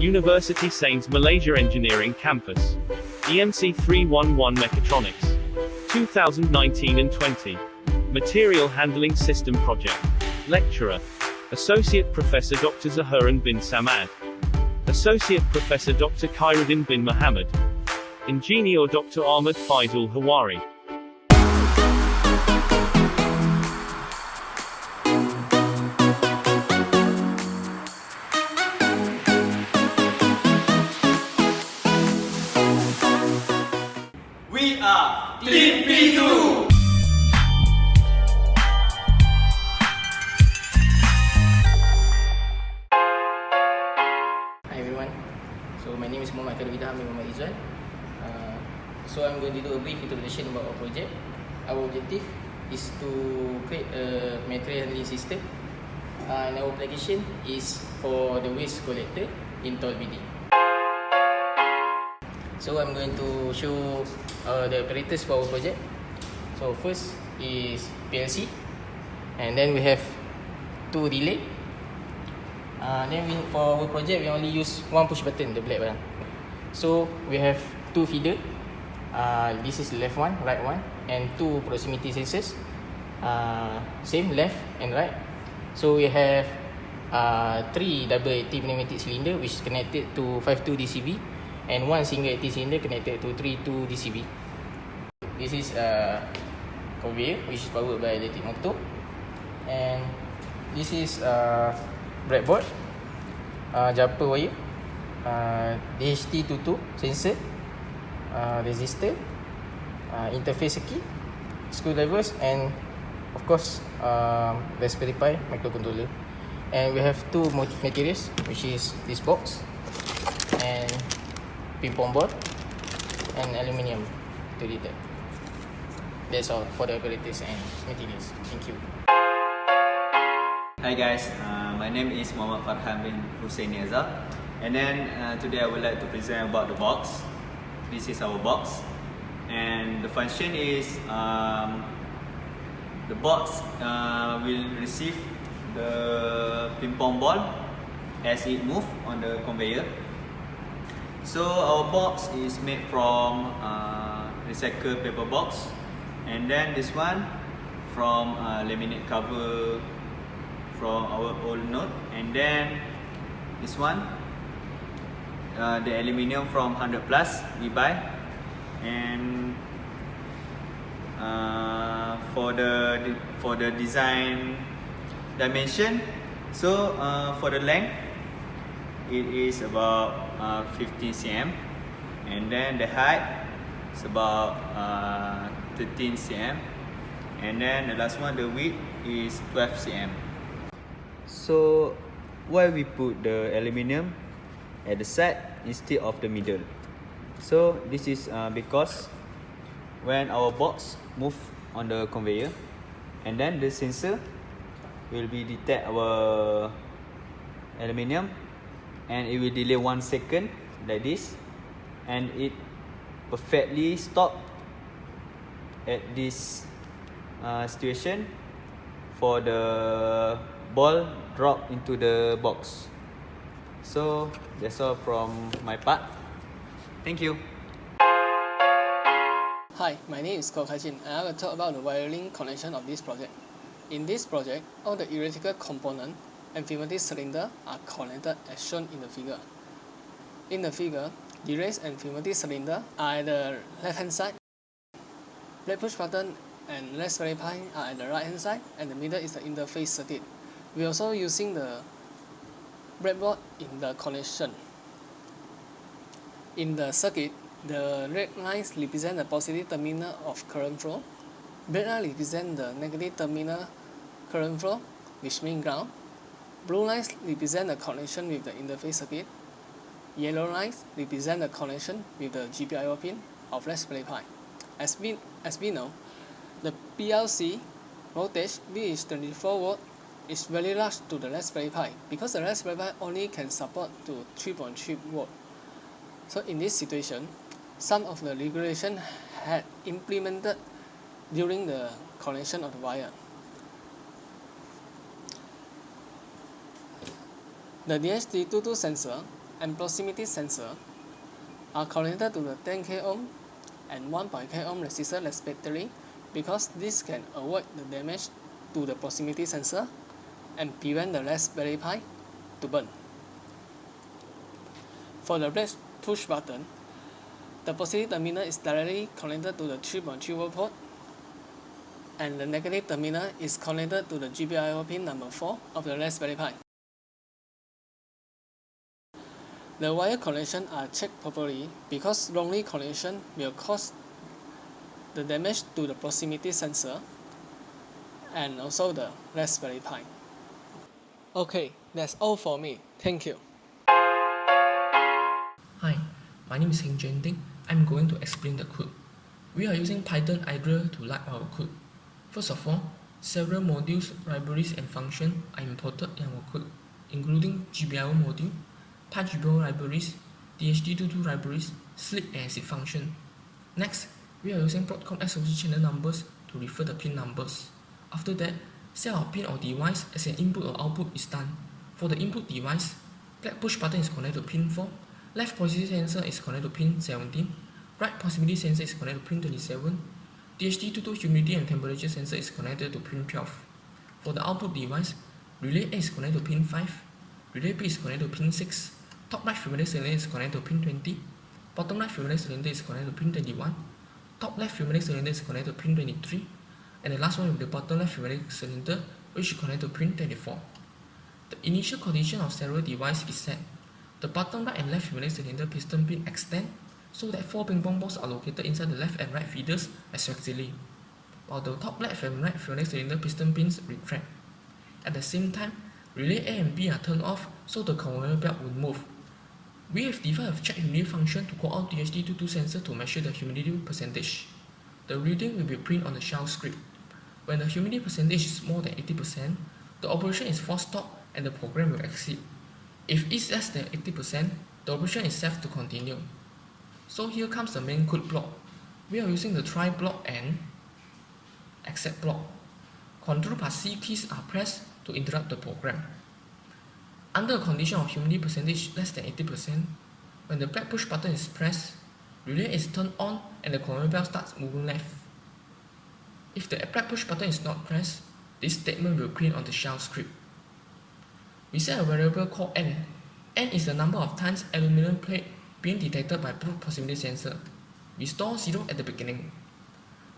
University Sains Malaysia Engineering Campus. EMC311 Mechatronics. 2019 and 20. Material Handling System Project. Lecturer. Associate Professor Dr. Zaharan bin Samad. Associate Professor Dr. Khairuddin bin Muhammad. Engineer Dr. Ahmad Faizul Hawari. We are Team P2! Hi everyone, so my name is Muhammad Izwan. So I'm going to do a brief introduction about our project. Our objective is to create a material handling system, and our application is for the waste collector in tall building. So I'm going to show the apparatus for our project. So first is PLC, and then we have two relay. For our project, we only use one push button, the black one. So we have two feeder. This is left one, right one, and two proximity sensors. Same left and right. So we have three double active pneumatic cylinder which is connected to 52 DCV, and one single active cylinder connected to 32 DCV. This is a conveyor which is powered by electric motor, and this is breadboard, jumper wire, DHT22 sensor, resistor, interface circuit, screwdrivers, and of course Raspberry Pi microcontroller. And we have two materials, which is this box and ping-pong ball and aluminium to detect. That's all for the apparatus and materials. Thank you. Hi guys, my name is Muhammad Farhan bin Hussein Niazar, and then today I would like to present about the box. This is our box, and the function is the box will receive the ping pong ball as it moves on the conveyor. So our box is made from recycled paper box, and then this one from laminate cover from our old note, and then this one the aluminium from 100 plus we buy. And for the design dimension, so for the length it is about 15 cm, and then the height is about 13 cm, and then the last one, the width, is 12 cm. So why we put the aluminium at the side instead of the middle? So this is because when our box move on the conveyor, and then the sensor will be detect our aluminium, and it will delay 1 second like this, and it perfectly stop at this situation for the ball drop into the box. So that's all from my part. Thank you. Hi, my name is Koh Kai Jin, and I will talk about the wiring connection of this project. In this project, all the electrical components and pneumatic cylinder are connected as shown in the figure. In the figure, the race and pneumatic cylinder are at the left hand side, black push button and Raspberry Pi are at the right hand side, and the middle is the interface circuit. We are also using the breadboard in the connection. In the circuit, the red lines represent the positive terminal of current flow, black line represent the negative terminal current flow, which means ground. Blue lines represent the connection with the interface circuit. Yellow lines represent the connection with the GPIO pin of Raspberry Pi. As we know, the PLC voltage, which is 24 volt, is very large to the Raspberry Pi because the Raspberry Pi only can support to 3.3 volt. So in this situation, some of the regulation had implemented during the connection of the wire. The DHT22 sensor and proximity sensor are connected to the 10k ohm and 1.k ohm resistor respectively, because this can avoid the damage to the proximity sensor and prevent the Raspberry Pi to burn. For the red push button, the positive terminal is directly connected to the 3.3 volt port, and the negative terminal is connected to the GPIO pin number 4 of the Raspberry Pi. The wire connection are checked properly, because wrongly connection will cause the damage to the proximity sensor and also the Raspberry Pi. Okay, that's all for me. Thank you. Hi, my name is Heng Juan Ding. I'm going to explain the code. We are using Python idler to write our code. First of all, several modules, libraries and functions are imported in our code, including GPIO module, PyGPIO libraries, DHT22 libraries, sleep and exit function. Next, we are using Broadcom SOC channel numbers to refer the pin numbers. After that, set our pin or device as an input or output is done. For the input device, black push button is connected to pin 4, left positive sensor is connected to pin 17, right proximity sensor is connected to pin 27, DHT22 humidity and temperature sensor is connected to pin 12. For the output device, relay A is connected to pin 5, relay B is connected to pin 6, top right pneumatic cylinder is connected to pin 20, bottom right pneumatic cylinder is connected to pin 21, top left pneumatic cylinder is connected to pin 23, and the last one with the bottom left pneumatic cylinder, which is connected to pin 24. The initial condition of several device is set. The bottom right and left pneumatic cylinder piston pin extend so that 4 ping pong balls are located inside the left and right feeders respectively, while the top left and right pneumatic cylinder piston pins retract. At the same time, relay A and B are turned off so the conveyor belt will move. We have defined a check humidity function to call out DHT22 sensor to measure the humidity percentage. The reading will be printed on the shell script. When the humidity percentage is more than 80%, the operation is force stop and the program will exit. If it's less than 80%, the operation is set to continue. So here comes the main code block. We are using the try block and exit block. Ctrl plus C keys are pressed to interrupt the program. Under a condition of humidity percentage less than 80%, when the black push button is pressed, relay is turned on and the conveyor belt starts moving left. If the black push button is not pressed, this statement will print on the shell script. We set a variable called n. N is the number of times aluminum plate being detected by proximity sensor. We store 0 at the beginning.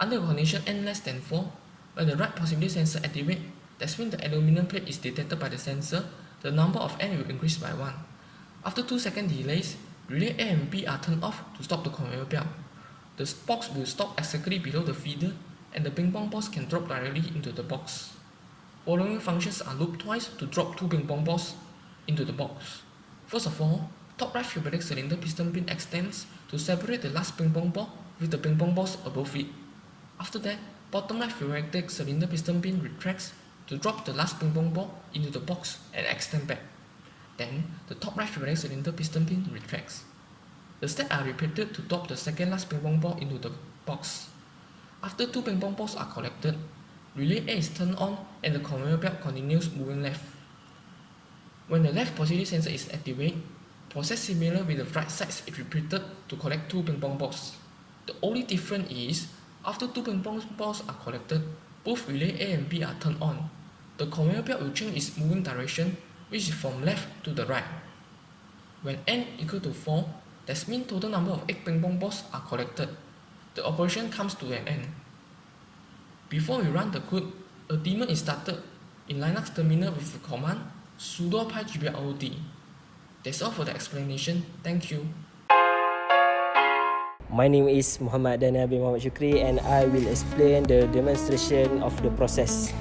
Under condition n less than 4, when the right proximity sensor activates, that's when the aluminum plate is detected by the sensor, the number of n will increase by 1. After 2-second delays, relay A and B are turned off to stop the conveyor belt. The box will stop exactly below the feeder and the ping pong balls can drop directly into the box. Following functions are looped twice to drop 2 ping pong balls into the box. First of all, top right pneumatic cylinder piston pin extends to separate the last ping pong ball with the ping pong balls above it. After that, bottom right pneumatic cylinder piston pin retracts to drop the last ping pong ball into the box and extend back. Then, the top right pneumatic cylinder piston pin retracts. The steps are repeated to drop the second last ping pong ball into the box. After 2 ping pong balls are collected, relay A is turned on and the conveyor belt continues moving left. When the left positive sensor is activated, process similar with the right side is repeated to collect 2 ping pong balls. The only difference is, after 2 ping pong balls are collected, both relay A and B are turned on. The conveyor belt will change its moving direction, which is from left to the right. When n equal to 4, that means total number of 8 ping pong balls are collected. The operation comes to an end. Before we run the code, a daemon is started in Linux terminal with the command sudo pygpod. That's all for the explanation. Thank you. My name is Muhammad Daniel bin Muhammad Shukri and I will explain the demonstration of the process.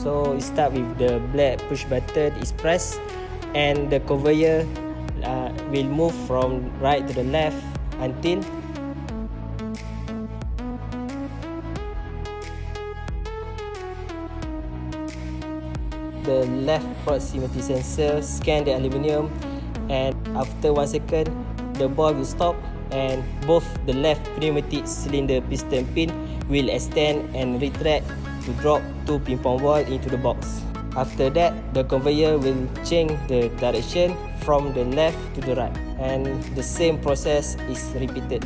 So we start with the black push button is pressed and the conveyor will move from right to the left until the left proximity sensor scan the aluminium, and after 1 second the ball will stop and both the left pneumatic cylinder piston pin will extend and retract to drop 2 ping pong balls into the box. After that, the conveyor will change the direction from the left to the right, and the same process is repeated.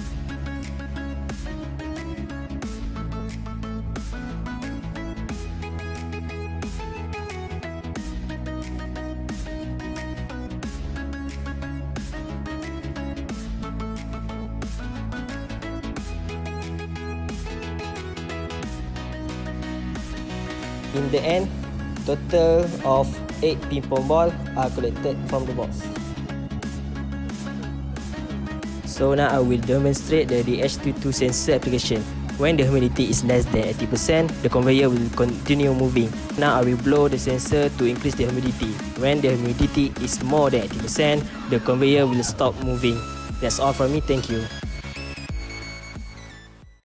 In the end, total of 8 ping pong ball are collected from the box. So now I will demonstrate the DH22 sensor application. When the humidity is less than 80%, the conveyor will continue moving. Now I will blow the sensor to increase the humidity. When the humidity is more than 80%, the conveyor will stop moving. That's all from me, thank you.